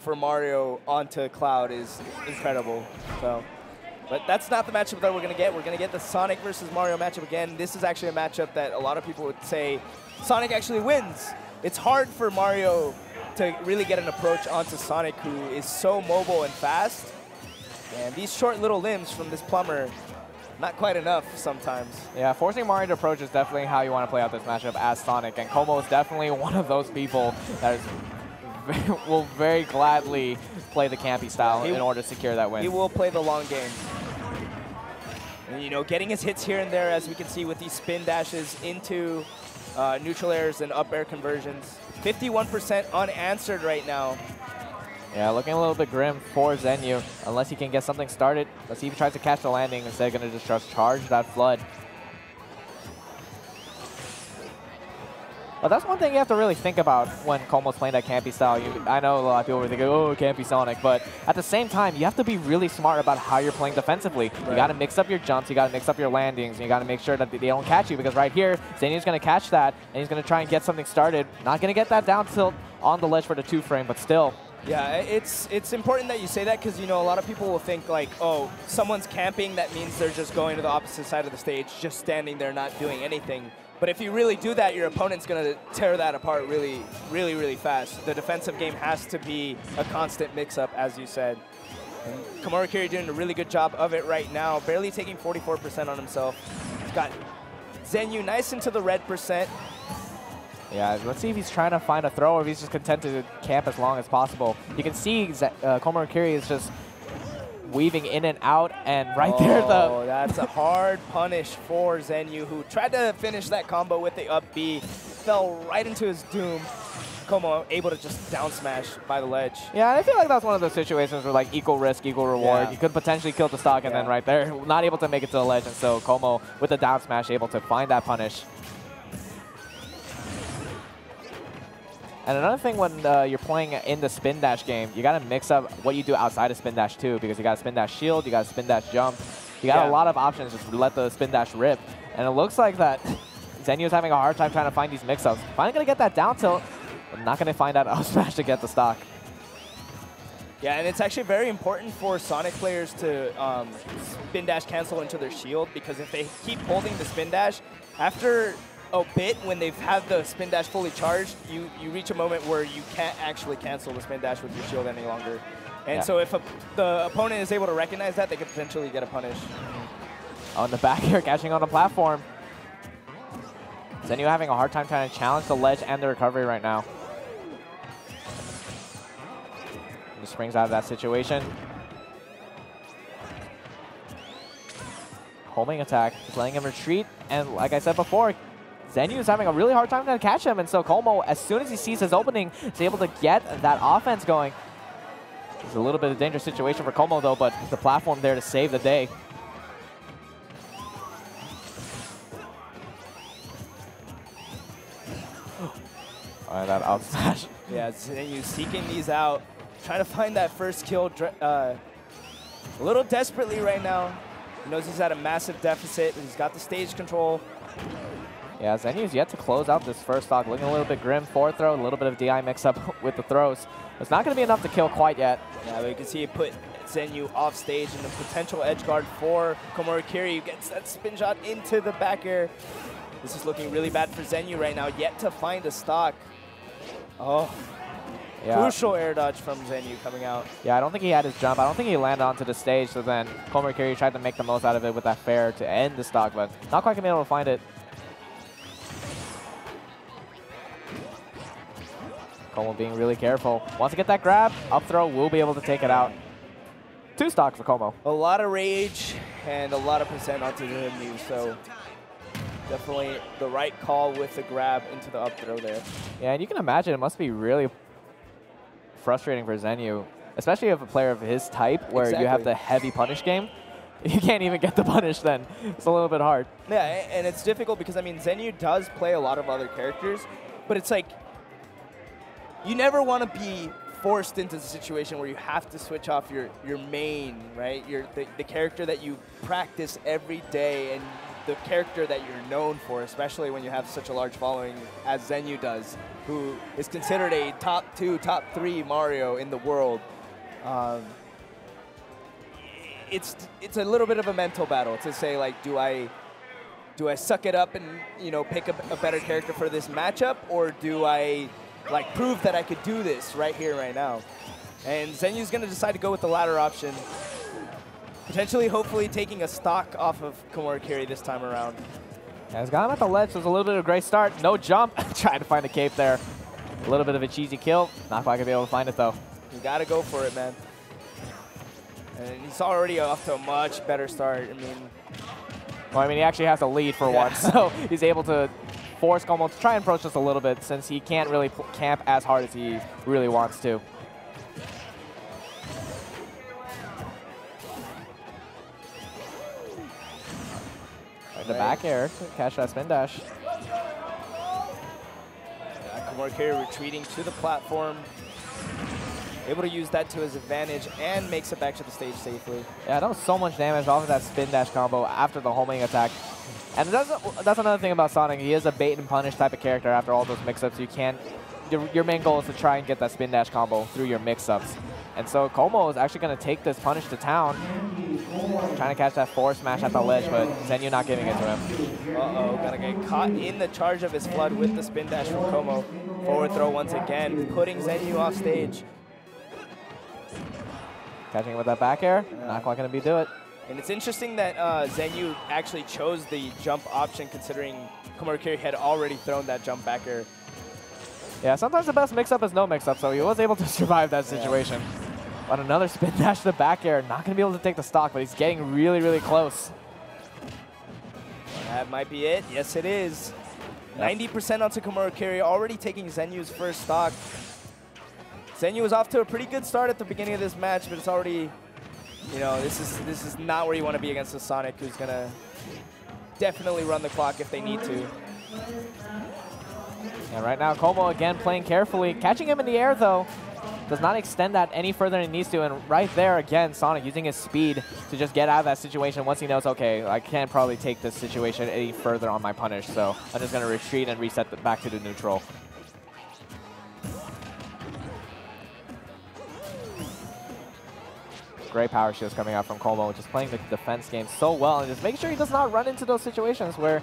for Mario onto Cloud is incredible. So, but that's not the matchup that we're going to get. We're going to get the Sonic versus Mario matchup again. This is actually a matchup that a lot of people would say Sonic actually wins. It's hard for Mario to really get an approach onto Sonic, who is so mobile and fast. And these short little limbs from this plumber, not quite enough sometimes. Yeah, forcing Mario to approach is definitely how you want to play out this matchup as Sonic. And Como is definitely one of those people that will very gladly play the campy style in order to secure that win. He will play the long game. And, you know, getting his hits here and there, as we can see with these spin dashes into neutral airs and up air conversions. 51% unanswered right now. Yeah, looking a little bit grim for Zenyou, unless he can get something started. Let's see if he tries to catch the landing instead of going to just charge that flood. But that's one thing you have to really think about when Como's playing that campy style. I know a lot of people were thinking, oh, campy Sonic, but at the same time, you have to be really smart about how you're playing defensively. Right. You got to mix up your jumps, you got to mix up your landings, and you got to make sure that they don't catch you, because right here, Zenyou's going to catch that, and he's going to try and get something started. Not going to get that down tilt on the ledge for the 2-frame, but still. Yeah, it's important that you say that, because, you know, a lot of people will think like, oh, someone's camping, that means they're just going to the opposite side of the stage, just standing there not doing anything. But if you really do that, your opponent's going to tear that apart really, really, really fast. The defensive game has to be a constant mix-up, as you said. And komorikiri doing a really good job of it right now, barely taking 44% on himself. He's got Zenyou nice into the red percent. Yeah, let's see if he's trying to find a throw or if he's just content to camp as long as possible. You can see komorikiri is just weaving in and out, and there Oh, that's a hard punish for Zenyou, who tried to finish that combo with the up B, fell right into his doom. Como able to just down smash by the ledge. Yeah, I feel like that's one of those situations where like equal risk, equal reward. Yeah. You could potentially kill the stock, and then right there, not able to make it to the ledge, and so Como with the down smash able to find that punish. And another thing when you're playing in the spin dash game, you got to mix up what you do outside of spin dash too, because you got a spin dash shield, you got a spin dash jump, you got a lot of options just to let the spin dash rip. And it looks like that Zenyou is having a hard time trying to find these mix-ups. Finally going to get that down tilt, but not going to find that up smash to get the stock. Yeah, and it's actually very important for Sonic players to spin dash cancel into their shield, because if they keep holding the spin dash, after a bit, when they've had the spin dash fully charged, you reach a moment where you can't actually cancel the spin dash with your shield any longer. And so if the opponent is able to recognize that, they could potentially get a punish. On the back here, catching on the platform. Zenyou having a hard time trying to challenge the ledge and the recovery right now. He springs out of that situation. Homing attack, just letting him retreat. And like I said before, Zenyou is having a really hard time to catch him, and so Como, as soon as he sees his opening, is able to get that offense going. It's a little bit of a dangerous situation for Como, though, but the platform there to save the day. All right, that up smash. Yeah, Zenyou seeking these out, trying to find that first kill a little desperately right now. He knows he's at a massive deficit, but he's got the stage control. Yeah, Zenyou's yet to close out this first stock, looking a little bit grim. Forward throw, a little bit of DI mix-up with the throws. It's not going to be enough to kill quite yet. Yeah, but you can see it put Zenyou off stage, and the potential edge guard for komorikiri gets that spin shot into the back air. This is looking really bad for Zenyou right now, yet to find a stock. Oh, crucial air dodge from Zenyou coming out. Yeah, I don't think he had his jump. I don't think he landed onto the stage, so then komorikiri tried to make the most out of it with that fair to end the stock, but not quite going to be able to find it. Como being really careful. Wants to get that grab. Up throw will be able to take it out. 2 stock for Como. A lot of rage and a lot of percent onto Zenyou, so definitely the right call with the grab into the up throw there. Yeah, and you can imagine it must be really frustrating for Zenyou, especially if a player of his type, where you have the heavy punish game. You can't even get the punish then. It's a little bit hard. Yeah, and it's difficult because, I mean, Zenyou does play a lot of other characters, but it's like, you never want to be forced into the situation where you have to switch off your main, right? The character that you practice every day and the character that you're known for, especially when you have such a large following as Zenyou does. who is considered a top 2, top 3 Mario in the world. It's a little bit of a mental battle to say, like, do I suck it up and, you know, pick a better character for this matchup, or do I, like, prove that I could do this right here, right now? And Zenyou's going to decide to go with the latter option, potentially, hopefully, taking a stock off of Komorikiri this time around. Yeah, he's got him at the ledge, so it's a little bit of a great start. No jump, trying to find a cape there. A little bit of a cheesy kill. Not quite going to be able to find it, though. You got to go for it, man. And he's already off to a much better start. Well, I mean, he actually has a lead for once, so he's able to force Como to try and approach just a little bit since he can't really camp as hard as he really wants to. Right, the back air to catch that spin dash. Komorikiri retreating to the platform. Able to use that to his advantage and makes it back to the stage safely. Yeah, that was so much damage off of that spin dash combo after the homing attack. And that's another thing about Sonic. He is a bait and punish type of character after all those mix-ups. You can't, your main goal is to try and get that spin dash combo through your mix-ups. And so Como is actually going to take this punish to town. Trying to catch that forward smash at the ledge, but Zenyou not giving it to him. Uh-oh, gonna get caught in the charge of his flood with the spin dash from Como. Forward throw once again, putting Zenyou off stage. Catching it with that back air, not quite going to do it. And it's interesting that Zenyou actually chose the jump option, considering Komorikiri had already thrown that jump back air. Yeah, sometimes the best mix-up is no mix-up, so he was able to survive that situation. But another spin dash to the back air, not going to be able to take the stock, but he's getting really, really close. That might be it. Yes, it is. 90% onto Komorikiri, already taking Zenyou's first stock. Zenyou was off to a pretty good start at the beginning of this match, but it's already, you know, this is not where you want to be against a Sonic who's going to definitely run the clock if they need to. And right now, Como again playing carefully. Catching him in the air, though, does not extend that any further than he needs to. And right there, again, Sonic using his speed to just get out of that situation once he knows, okay, I can't probably take this situation any further on my punish, so I'm just going to retreat and reset back to the neutral. Great power shields coming out from Como, just playing the defense game so well and just making sure he does not run into those situations where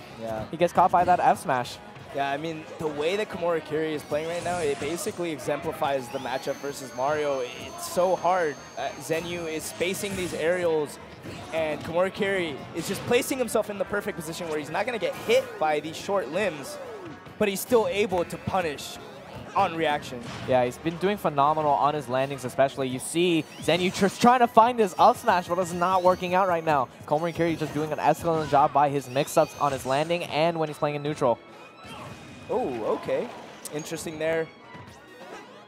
he gets caught by that F smash. Yeah, I mean, the way that Komorikiri is playing right now, it basically exemplifies the matchup versus Mario. It's so hard. Zenyou is spacing these aerials, and Komorikiri is just placing himself in the perfect position where he's not going to get hit by these short limbs, but he's still able to punish on reaction. Yeah, he's been doing phenomenal on his landings especially. You see Zenyou just trying to find his up smash, but it's not working out right now. Komorikiri just doing an excellent job by his mix-ups on his landing and when he's playing in neutral. Oh, okay. Interesting there.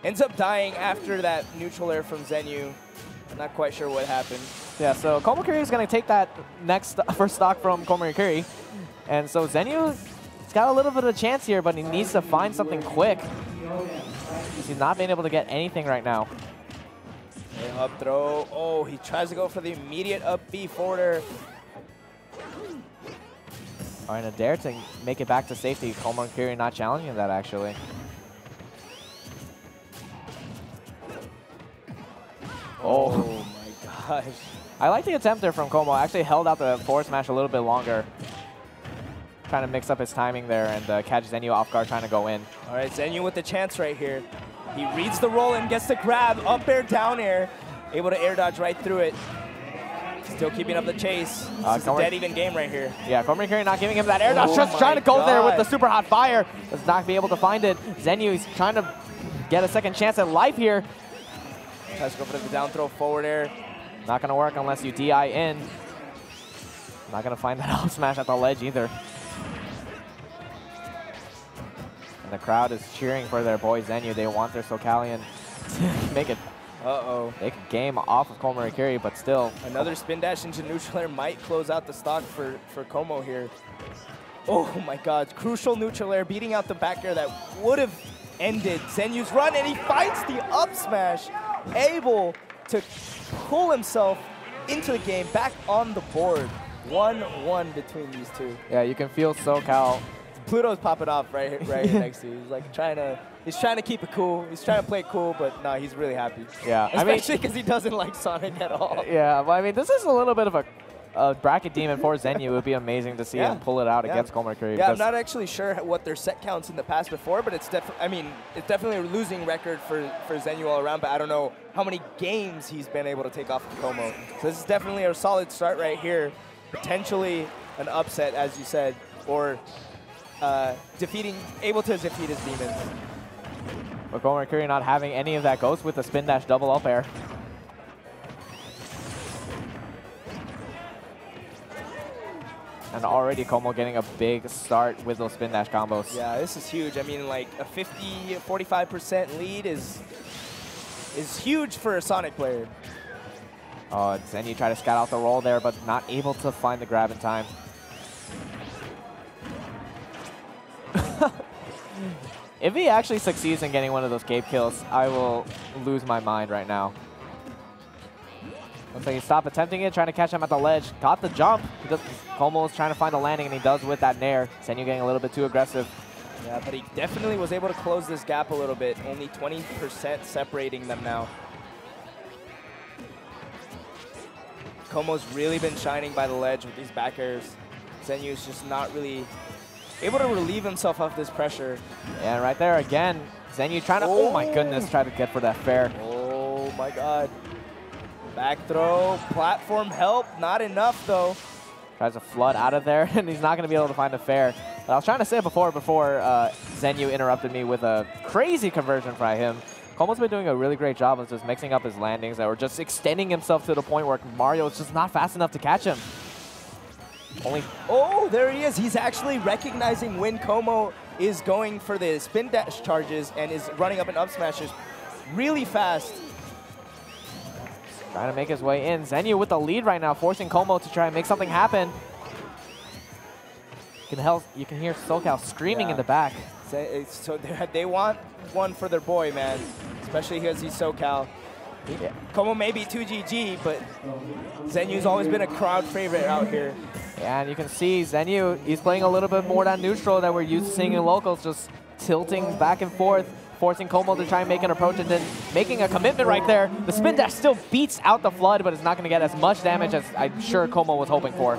Ends up dying after that neutral air from Zenyou. I'm not quite sure what happened. Yeah, so Komorikiri is going to take that first stock from Komorikiri. And so Zenyou, he's got a little bit of a chance here, but he needs to find something quick. He's not been able to get anything right now. Up throw. Oh, he tries to go for the immediate up B forwarder. All right, a dare to make it back to safety. Komorikiri not challenging that, actually. Oh my gosh. I like the attempt there from Como. Actually held out the forward smash a little bit longer. Trying to mix up his timing there and catch Zenyou off guard trying to go in. All right, Zenyou with the chance right here. He reads the roll and gets the grab, up air, down air. Able to air dodge right through it. Still keeping up the chase. This is a dead even game right here. Yeah, Komorikiri not giving him that air dodge. Just trying to go there with the super hot fire. Does not be able to find it. Zenyou is trying to get a second chance at life here. Tries to go for the down throw forward air. Not going to work unless you DI in. Not going to find that up smash at the ledge either. And the crowd is cheering for their boy Zenyou. They want their SoCalian to make it. Make a game off of Komorikiri, but still. Another spin dash into neutral air might close out the stock for Como here. Oh my god, crucial neutral air beating out the back air that would have ended Zenyou's run, and he finds the up smash, able to pull himself into the game, back on the board. 1-1 between these two. Yeah, you can feel SoCal. Pluto's popping off right here next to you. He's like trying to He's trying to keep it cool. He's trying to play it cool, but no, he's really happy. Yeah, especially because he doesn't like Sonic at all. Yeah, well, I mean, this is a little bit of a bracket demon for Zenyou. It would be amazing to see him pull it out against komorikiri. Yeah, I'm not actually sure what their set counts in the past before, but it's it's definitely a losing record for Zenyou all around, but I don't know how many games he's been able to take off of Como. So this is definitely a solid start right here. Potentially an upset, as you said, or able to defeat his demons. But komorikiri not having any of that ghost with the spin dash double up air. And already Como getting a big start with those spin dash combos. Yeah, this is huge. I mean, like a 45% lead is huge for a Sonic player. Oh, Zenyou tried to scout out the roll there, but not able to find the grab in time. If he actually succeeds in getting one of those cape kills, I will lose my mind right now. Looks like he stopped attempting it, trying to catch him at the ledge. Got the jump. Como was trying to find the landing, and he does with that nair. Zenyou getting a little bit too aggressive. Yeah, but he definitely was able to close this gap a little bit. Only 20% separating them now. Como's really been shining by the ledge with these back airs. Zenyou's just not really able to relieve himself of this pressure. Yeah, right there again. Zenyou trying to, oh my goodness, try to get for that fair. Oh my god. Back throw, platform help, not enough though. Tries to flood out of there, and he's not going to be able to find a fair. But I was trying to say it before Zenyou interrupted me with a crazy conversion by him. Como's been doing a really great job of just mixing up his landings or just extending himself to the point where Mario is just not fast enough to catch him. Oh, there he is. He's actually recognizing when Como is going for the spin dash charges and is running up and up smashes really fast. Trying to make his way in. Zenyou with the lead right now, forcing Como to try and make something happen. You can hear SoCal screaming in the back. So they want one for their boy, man, especially because he's SoCal. Yeah. Como may be 2GG, but Zenyou's always been a crowd favorite out here. Yeah, and you can see Zenyou, he's playing a little bit more that neutral that we're used to seeing in locals, just tilting back and forth, forcing Como to try and make an approach and then making a commitment right there. The spin dash still beats out the flood, but it's not going to get as much damage as I'm sure Como was hoping for.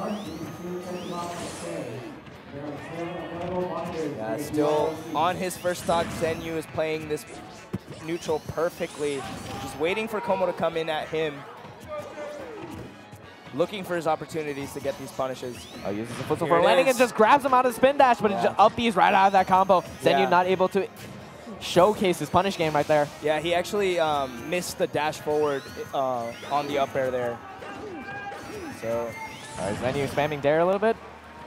Yeah, still on his first stock, Zenyou is playing this neutral perfectly, just waiting for Como to come in at him, looking for his opportunities to get these punishes. Oh, uses the footstool for a landing and just grabs him out of the spin dash, but it just up B's right out of that combo. Zenyou not able to showcase his punish game right there. Yeah, he actually missed the dash forward on the up air there. So, all right, Zenyou spamming dare a little bit.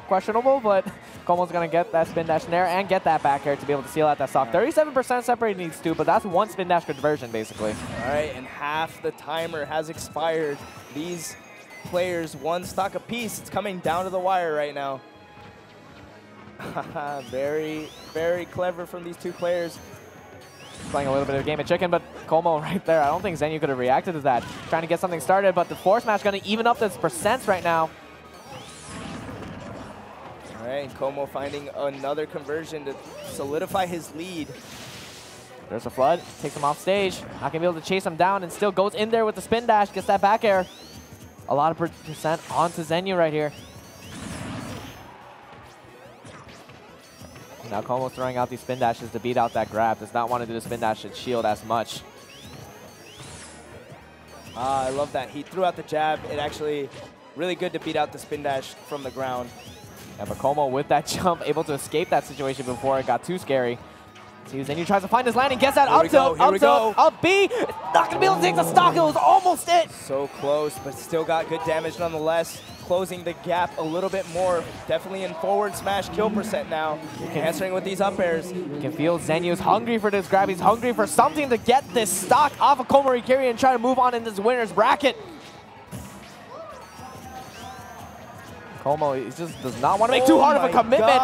Questionable, but Como's going to get that spin dash in there and get that back air to be able to seal out that stock. 37% separated needs to, but that's one spin dash conversion, basically. All right, and half the timer has expired. These players, one stock apiece. It's coming down to the wire right now. Very, very clever from these two players. Playing a little bit of a game of chicken, but Como right there. I don't think Zenyou could have reacted to that. Trying to get something started, but the force smash going to even up this percents right now. All right, Como finding another conversion to solidify his lead. There's a flood, takes him off stage. Not gonna be able to chase him down and still goes in there with the spin dash, gets that back air. A lot of percent onto Zenyou right here. Now Como's throwing out these spin dashes to beat out that grab. Does not want to do the spin dash and shield as much. I love that. He threw out the jab. It actually really good to beat out the spin dash from the ground. Yeah, but Como with that jump, able to escape that situation before it got too scary. See, Zenyou tries to find his landing, gets that up tilt, up B. Not gonna be able to take the stock, it was almost it. So close, but still got good damage nonetheless. Closing the gap a little bit more. Definitely in forward smash kill percent now. Answering with these up airs. You can feel Zenyou's hungry for this grab. He's hungry for something to get this stock off of komorikiri and try to move on in this winner's bracket. Como, he just does not want to make too hard of a commitment.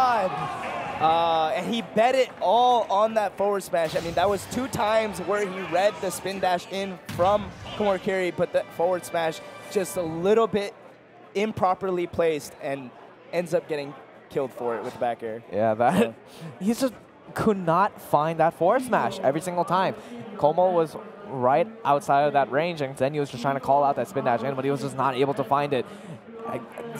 And he bet it all on that forward smash. I mean, that was 2 times where he read the spin dash in from komorikiri, but that forward smash just a little bit improperly placed and ends up getting killed for it with back air. Yeah, that he's just could not find that forward smash every single time. Como was right outside of that range, and Zenyou was just trying to call out that spin dash in, but he was just not able to find it.